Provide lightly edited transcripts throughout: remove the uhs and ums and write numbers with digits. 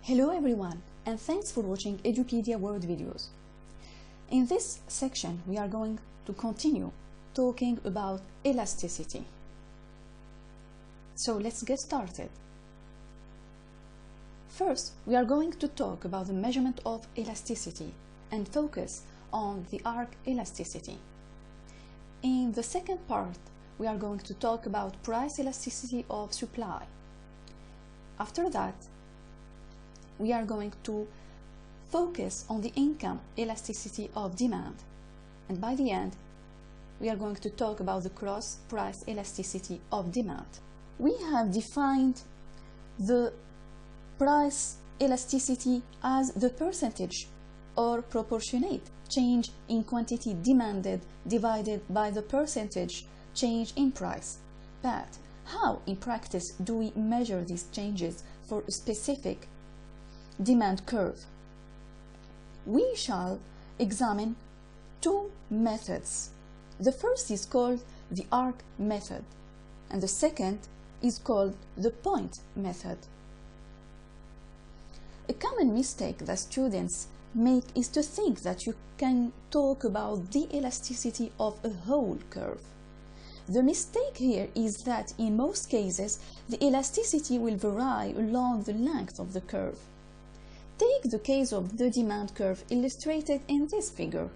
Hello everyone, and thanks for watching Edupedia Word videos. In this section, we are going to continue talking about elasticity. So let's get started. First, we are going to talk about the measurement of elasticity and focus on the arc elasticity. In the second part, we are going to talk about price elasticity of supply. After that, we are going to focus on the income elasticity of demand. And by the end, we are going to talk about the cross price elasticity of demand. We have defined the price elasticity as the percentage or proportionate change in quantity demanded divided by the percentage change in price. But how in practice do we measure these changes for a specific demand curve? We shall examine two methods. The first is called the arc method, and the second is called the point method. A common mistake that students make is to think that you can talk about the elasticity of a whole curve. The mistake here is that in most cases, the elasticity will vary along the length of the curve. Take the case of the demand curve illustrated in this figure.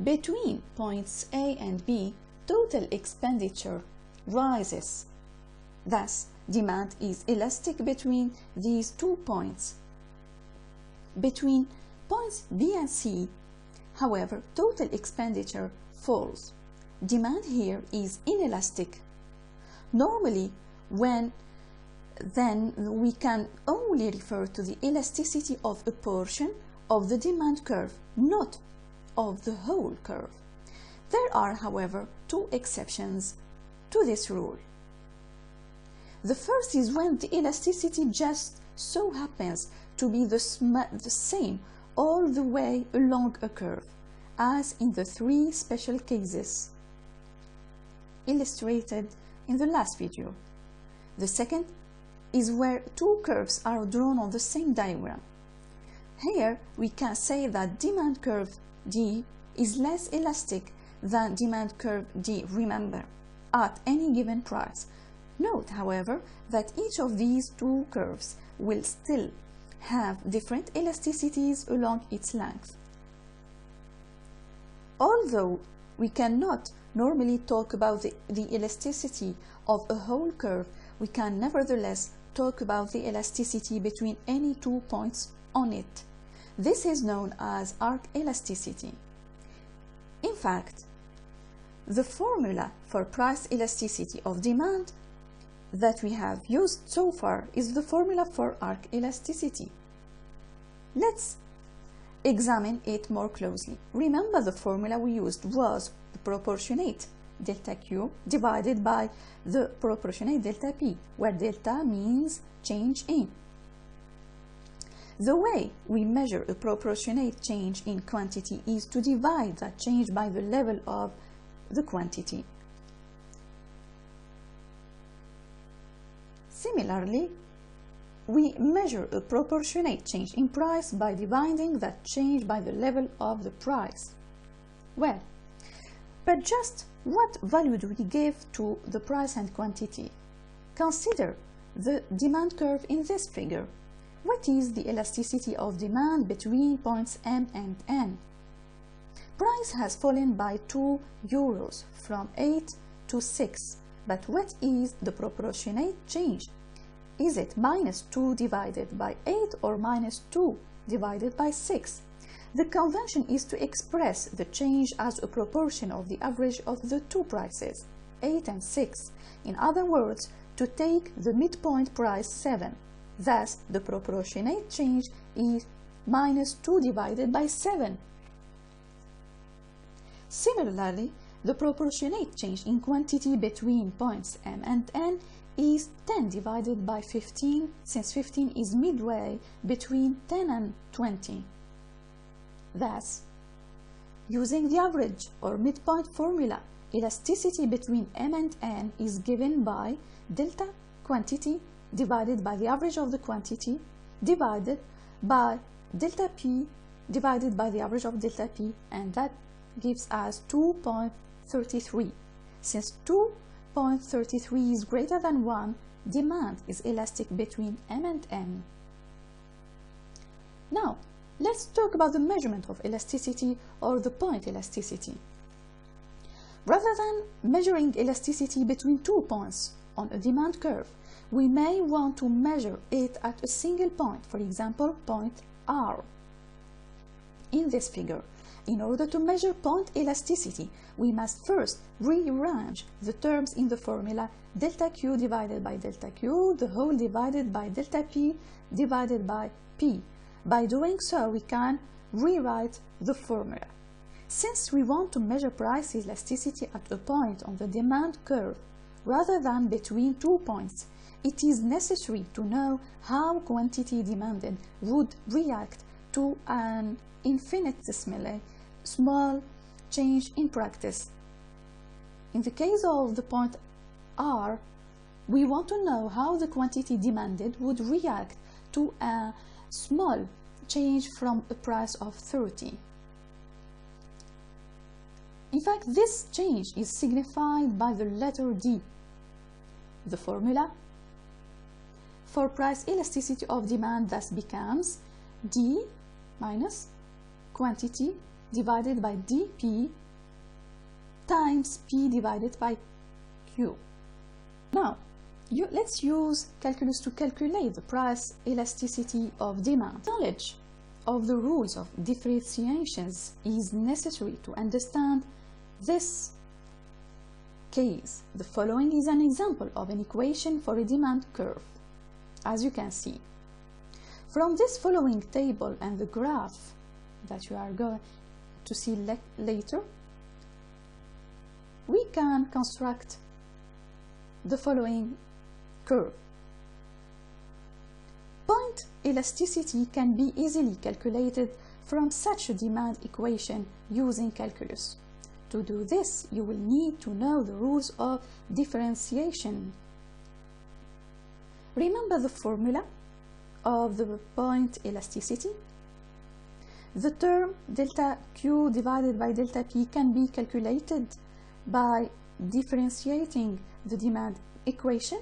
Between points A and B, total expenditure rises. Thus, demand is elastic between these 2 points. Between points B and C, however, total expenditure falls. Demand here is inelastic. Normally, then we can only refer to the elasticity of a portion of the demand curve, not of the whole curve. There are, however, two exceptions to this rule. The first is when the elasticity just so happens to be the same all the way along a curve, as in the three special cases illustrated in the last video. The second is where two curves are drawn on the same diagram. Here we can say that demand curve D is less elastic than demand curve D, remember, at any given price. Note, however, that each of these two curves will still have different elasticities along its length. Although we cannot normally talk about the elasticity of a whole curve, we can nevertheless talk about the elasticity between any 2 points on it. This is known as arc elasticity. In fact, the formula for price elasticity of demand that we have used so far is the formula for arc elasticity. Let's examine it more closely. Remember, the formula we used was the proportionate delta Q divided by the proportionate delta P, where delta means change in. The way we measure a proportionate change in quantity is to divide that change by the level of the quantity. Similarly, we measure a proportionate change in price by dividing that change by the level of the price. Well, but just what value do we give to the price and quantity? Consider the demand curve in this figure. What is the elasticity of demand between points M and N? Price has fallen by 2 euros from 8 to 6, but what is the proportionate change? Is it minus 2 divided by 8 or minus 2 divided by 6? The convention is to express the change as a proportion of the average of the two prices, 8 and 6. In other words, to take the midpoint price 7. Thus, the proportionate change is minus 2 divided by 7. Similarly, the proportionate change in quantity between points M and N is 10 divided by 15, since 15 is midway between 10 and 20. Thus, using the average or midpoint formula, elasticity between M and N is given by delta quantity divided by the average of the quantity divided by delta P divided by the average of delta P, and that gives us 2.33. Since 2.33 is greater than 1, demand is elastic between M and N. Now, let's talk about the measurement of elasticity or the point elasticity. Rather than measuring elasticity between 2 points on a demand curve, we may want to measure it at a single point, for example, point R. In this figure, in order to measure point elasticity, we must first rearrange the terms in the formula delta Q divided by delta Q, the whole divided by delta P divided by P. By doing so, we can rewrite the formula. Since we want to measure price elasticity at a point on the demand curve rather than between 2 points, it is necessary to know how quantity demanded would react to an infinitesimally small change in practice. In the case of the point R, we want to know how the quantity demanded would react to a small change from a price of 30. In fact, this change is signified by the letter D. The formula for price elasticity of demand thus becomes D minus quantity divided by dP times P divided by Q. Now, let's use calculus to calculate the price elasticity of demand. Knowledge of the rules of differentiations is necessary to understand this case. The following is an example of an equation for a demand curve. As you can see, from this following table and the graph that you are going to see later, we can construct the following curve. Point elasticity can be easily calculated from such a demand equation using calculus. To do this, you will need to know the rules of differentiation. Remember the formula of the point elasticity. The term delta Q divided by delta P can be calculated by differentiating the demand equation.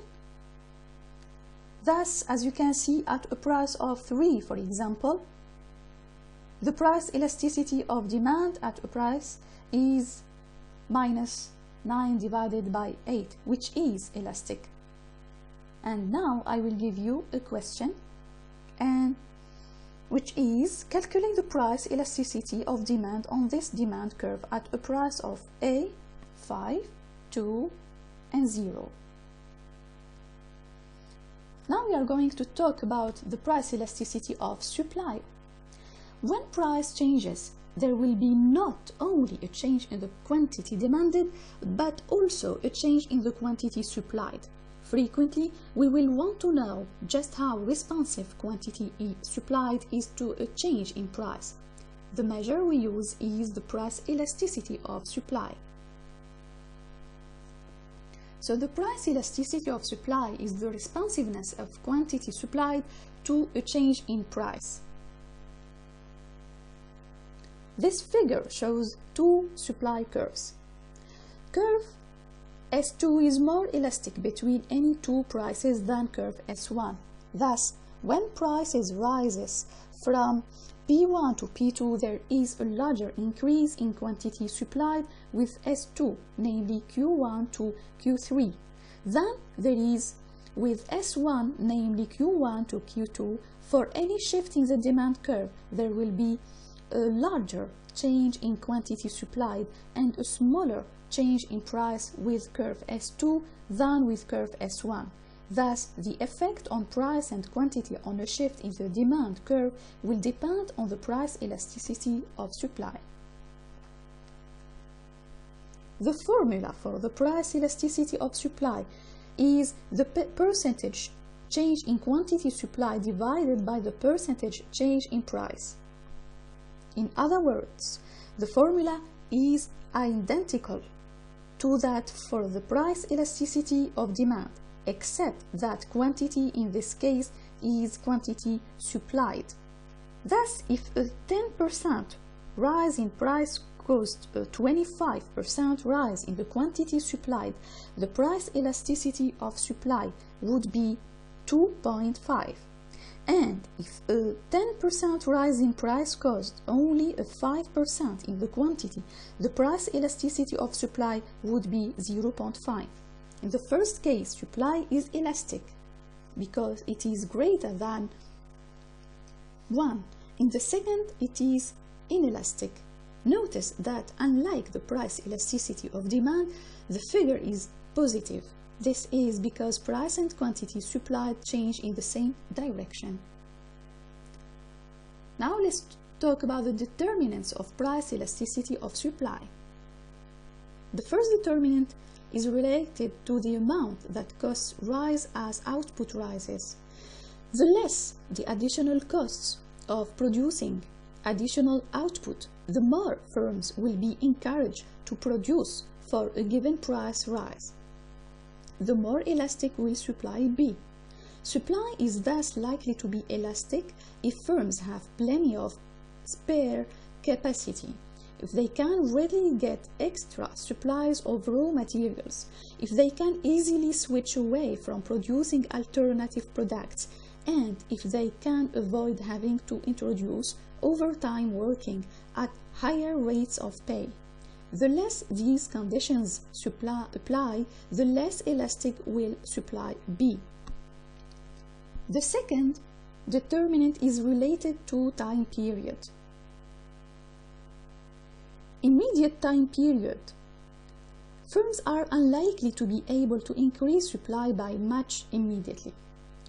Thus, as you can see, at a price of 3, for example, the price elasticity of demand at a price is minus 9 divided by 8, which is elastic. And now I will give you a question, and which is calculate the price elasticity of demand on this demand curve at a price of A, 5, 2, and 0. Now we are going to talk about the price elasticity of supply. When price changes, there will be not only a change in the quantity demanded, but also a change in the quantity supplied. Frequently, we will want to know just how responsive quantity supplied is to a change in price. The measure we use is the price elasticity of supply. So the price elasticity of supply is the responsiveness of quantity supplied to a change in price. This figure shows two supply curves. Curve S2 is more elastic between any two prices than curve S1. Thus, when prices rises from P1 to P2, there is a larger increase in quantity supplied with S2, namely Q1 to Q3, than there is with S1, namely Q1 to Q2. For any shift in the demand curve, there will be a larger change in quantity supplied and a smaller change in price with curve S2 than with curve S1. Thus, the effect on price and quantity on a shift in the demand curve will depend on the price elasticity of supply. The formula for the price elasticity of supply is the percentage change in quantity supply divided by the percentage change in price. In other words, the formula is identical to that for the price elasticity of demand, except that quantity in this case is quantity supplied. Thus, if a 10% rise in price caused a 25% rise in the quantity supplied, the price elasticity of supply would be 2.5. And if a 10% rise in price caused only a 5% in the quantity, the price elasticity of supply would be 0.5. In the first case, supply is elastic because it is greater than 1. In the second, it is inelastic. Notice that unlike the price elasticity of demand, the figure is positive. This is because price and quantity supplied change in the same direction. Now let's talk about the determinants of price elasticity of supply. The first determinant is related to the amount that costs rise as output rises. The less the additional costs of producing additional output, the more firms will be encouraged to produce for a given price rise. The more elastic will supply be. Supply is thus likely to be elastic if firms have plenty of spare capacity, if they can readily get extra supplies of raw materials, if they can easily switch away from producing alternative products, and if they can avoid having to introduce overtime working at higher rates of pay. The less these conditions apply, the less elastic will supply be. The second determinant is related to time period. Immediate time period. Firms are unlikely to be able to increase supply by much immediately.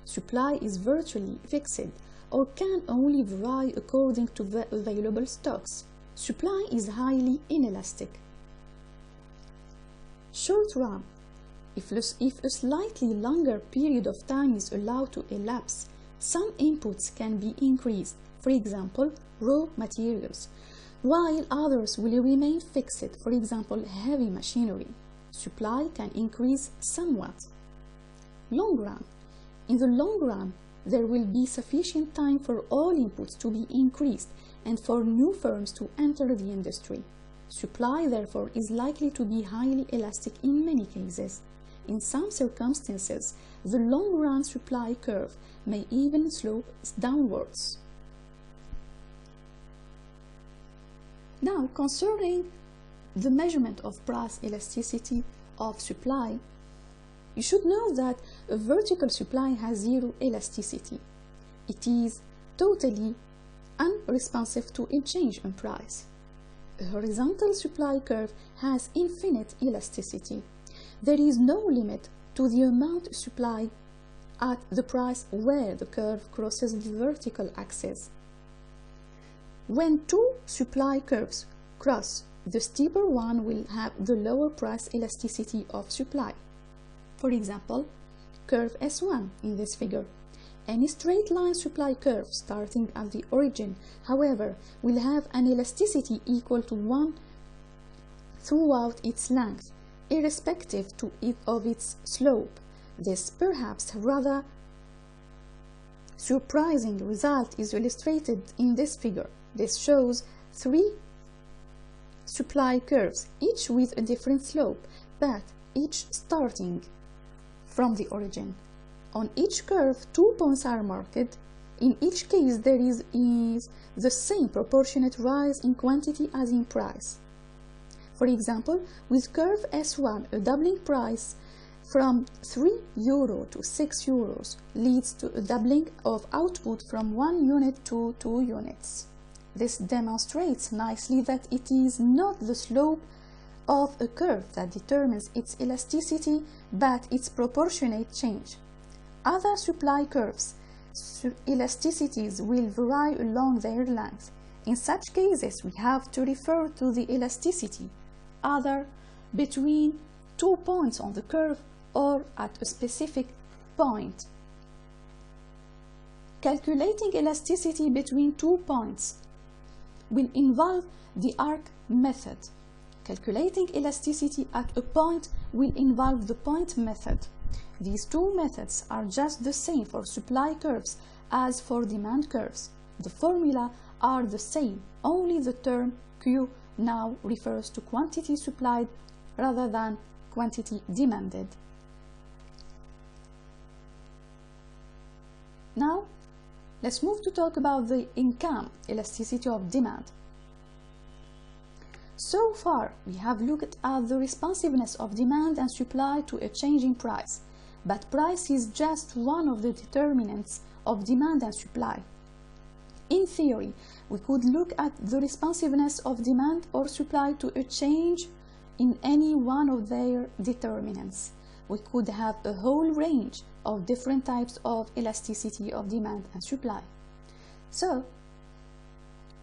Supply is virtually fixed or can only vary according to the available stocks. Supply is highly inelastic. Short run. If a slightly longer period of time is allowed to elapse, some inputs can be increased, for example, raw materials, while others will remain fixed, for example, heavy machinery. Supply can increase somewhat. Long run. In the long run, there will be sufficient time for all inputs to be increased and for new firms to enter the industry. Supply, therefore, is likely to be highly elastic in many cases. In some circumstances, the long-run supply curve may even slope downwards. Now, concerning the measurement of price elasticity of supply, you should know that a vertical supply has zero elasticity. It is totally unresponsive to a change in price. A horizontal supply curve has infinite elasticity. There is no limit to the amount supplied at the price where the curve crosses the vertical axis. When two supply curves cross, the steeper one will have the lower price elasticity of supply. For example, curve S1 in this figure. Any straight line supply curve starting at the origin, however, will have an elasticity equal to 1 throughout its length, irrespective of its slope. This perhaps rather surprising result is illustrated in this figure. This shows three supply curves, each with a different slope, but each starting from the origin. On each curve, 2 points are marked. In each case, there is the same proportionate rise in quantity as in price. For example, with curve S1, a doubling price from 3 euro to 6 euros leads to a doubling of output from 1 unit to 2 units. This demonstrates nicely that it is not the slope of a curve that determines its elasticity, but its proportionate change. Other supply curves, elasticities will vary along their length. In such cases, we have to refer to the elasticity, either between 2 points on the curve or at a specific point. Calculating elasticity between 2 points will involve the arc method. Calculating elasticity at a point will involve the point method. These two methods are just the same for supply curves as for demand curves. The formula are the same, only the term Q now refers to quantity supplied rather than quantity demanded. Now, let's move to talk about the income elasticity of demand. So far, we have looked at the responsiveness of demand and supply to a change in price, but price is just one of the determinants of demand and supply. In theory, we could look at the responsiveness of demand or supply to a change in any one of their determinants. We could have a whole range of different types of elasticity of demand and supply. So,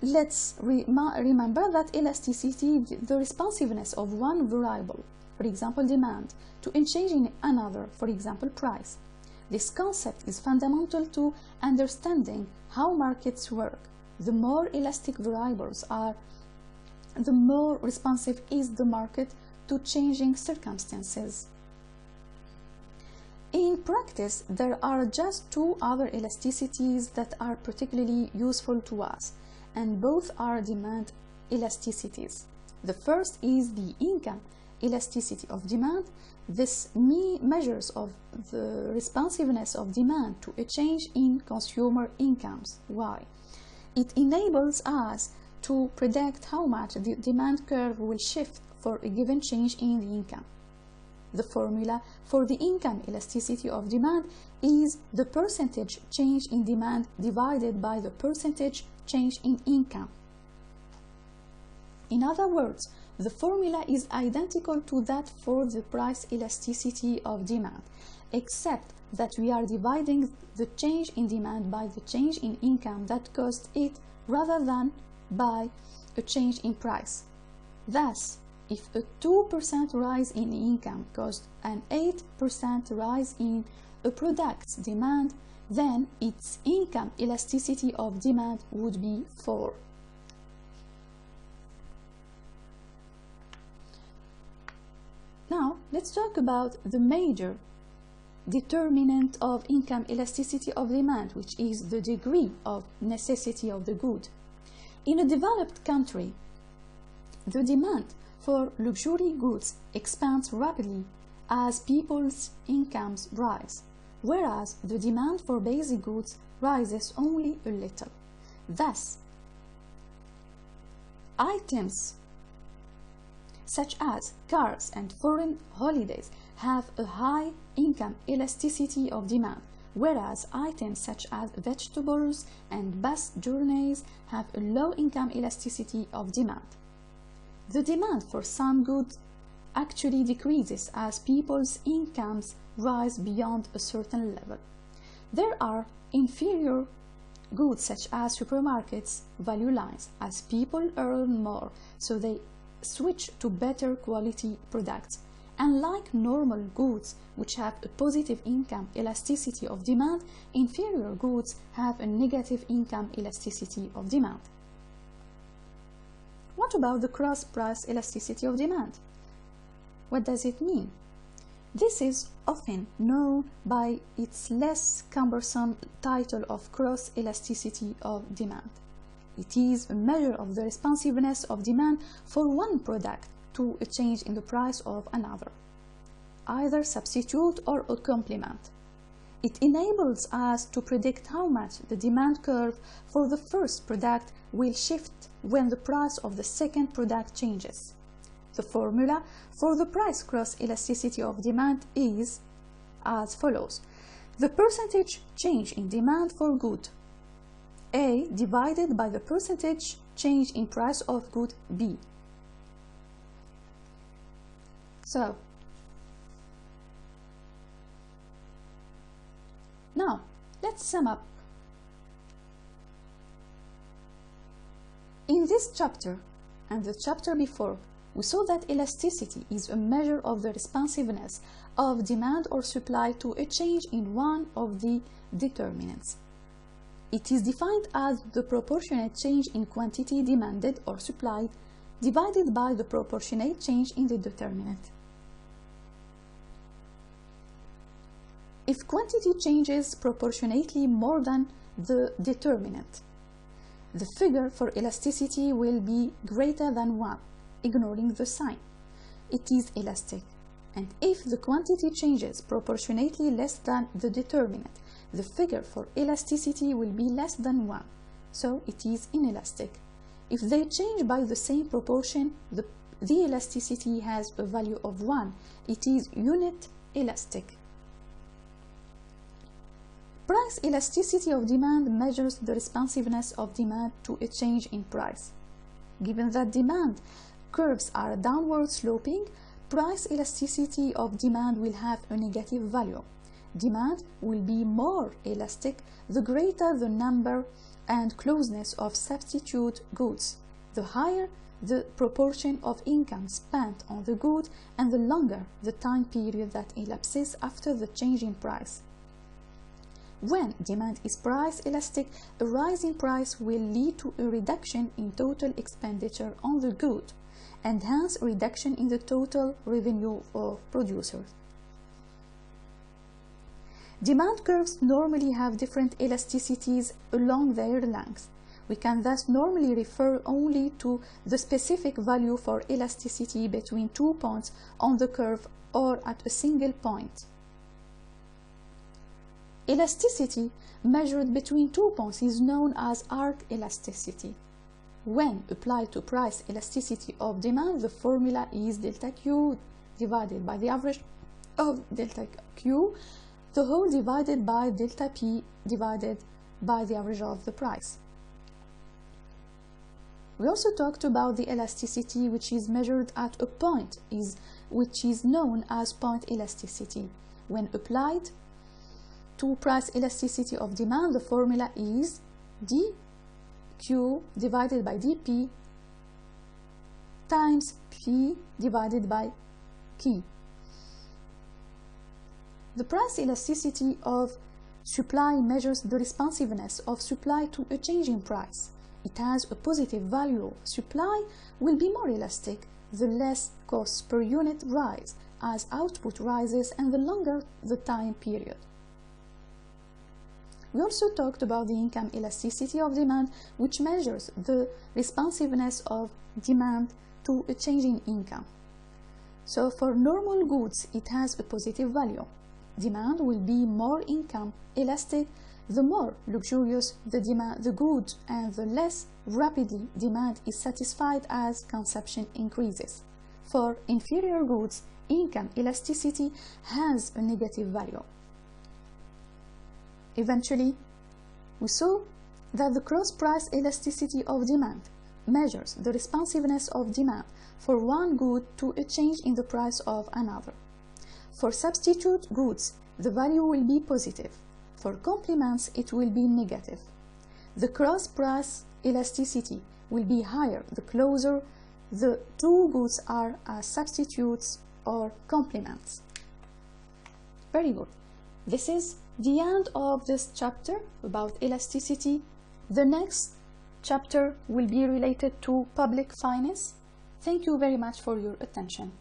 let's remember that elasticity, the responsiveness of one variable, for example demand, to a change in another, for example price. This concept is fundamental to understanding how markets work. The more elastic variables are, the more responsive is the market to changing circumstances. In practice, there are just two other elasticities that are particularly useful to us, and both are demand elasticities. The first is the income elasticity of demand. This measures of the responsiveness of demand to a change in consumer incomes. Why? It enables us to predict how much the demand curve will shift for a given change in the income. The formula for the income elasticity of demand is the percentage change in demand divided by the percentage change in income. In other words, the formula is identical to that for the price elasticity of demand, except that we are dividing the change in demand by the change in income that caused it rather than by a change in price. Thus, if a 2% rise in income caused an 8% rise in a product's demand, then its income elasticity of demand would be 4. Now, let's talk about the major determinant of income elasticity of demand, which is the degree of necessity of the good. In a developed country, the demand for luxury goods expands rapidly as people's incomes rise, whereas the demand for basic goods rises only a little. Thus, items such as cars and foreign holidays have a high income elasticity of demand, whereas items such as vegetables and bus journeys have a low income elasticity of demand. The demand for some goods actually decreases as people's incomes rise beyond a certain level. There are inferior goods such as supermarkets value lines. As people earn more, so they switch to better quality products. Unlike normal goods, which have a positive income elasticity of demand, inferior goods have a negative income elasticity of demand. What about the cross-price elasticity of demand? What does it mean? This is often known by its less cumbersome title of cross-elasticity of demand. It is a measure of the responsiveness of demand for one product to a change in the price of another, either substitute or a complement. It enables us to predict how much the demand curve for the first product will shift when the price of the second product changes. The formula for the price cross-elasticity of demand is as follows. The percentage change in demand for good A divided by the percentage change in price of good B. So, now let's sum up. In this chapter and the chapter before, we saw that elasticity is a measure of the responsiveness of demand or supply to a change in one of the determinants. It is defined as the proportionate change in quantity demanded or supplied divided by the proportionate change in the determinant. if quantity changes proportionately more than the determinant, the figure for elasticity will be greater than 1, ignoring the sign. It is elastic. And if the quantity changes proportionately less than the determinant, the figure for elasticity will be less than 1, so it is inelastic. If they change by the same proportion, the elasticity has a value of 1. It is unit elastic. Price elasticity of demand measures the responsiveness of demand to a change in price. Given that demand curves are downward sloping, price elasticity of demand will have a negative value. Demand will be more elastic the greater the number and closeness of substitute goods, the higher the proportion of income spent on the good, and the longer the time period that elapses after the change in price. When demand is price elastic, a rise in price will lead to a reduction in total expenditure on the good, and hence a reduction in the total revenue of producers. Demand curves normally have different elasticities along their length. We can thus normally refer only to the specific value for elasticity between 2 points on the curve or at a single point. Elasticity measured between 2 points is known as arc elasticity. When applied to price elasticity of demand, the formula is delta Q divided by the average of delta Q, the whole divided by delta P divided by the average of the price. We also talked about the elasticity which is measured at a point, which is known as point elasticity. When applied to price elasticity of demand, the formula is dQ divided by dP times P divided by Q. The price elasticity of supply measures the responsiveness of supply to a change in price. It has a positive value. Supply will be more elastic the less costs per unit rise as output rises and the longer the time period. We also talked about the income elasticity of demand, which measures the responsiveness of demand to a change in income. So for normal goods, it has a positive value. Demand will be more income elastic the more luxurious the good and the less rapidly demand is satisfied as consumption increases. For inferior goods, income elasticity has a negative value. Eventually, we saw that the cross-price elasticity of demand measures the responsiveness of demand for one good to a change in the price of another. For substitute goods, the value will be positive. For complements, it will be negative. The cross-price elasticity will be higher the closer the two goods are as substitutes or complements. Very good. This is the end of this chapter about elasticity. The next chapter will be related to public finance. Thank you very much for your attention.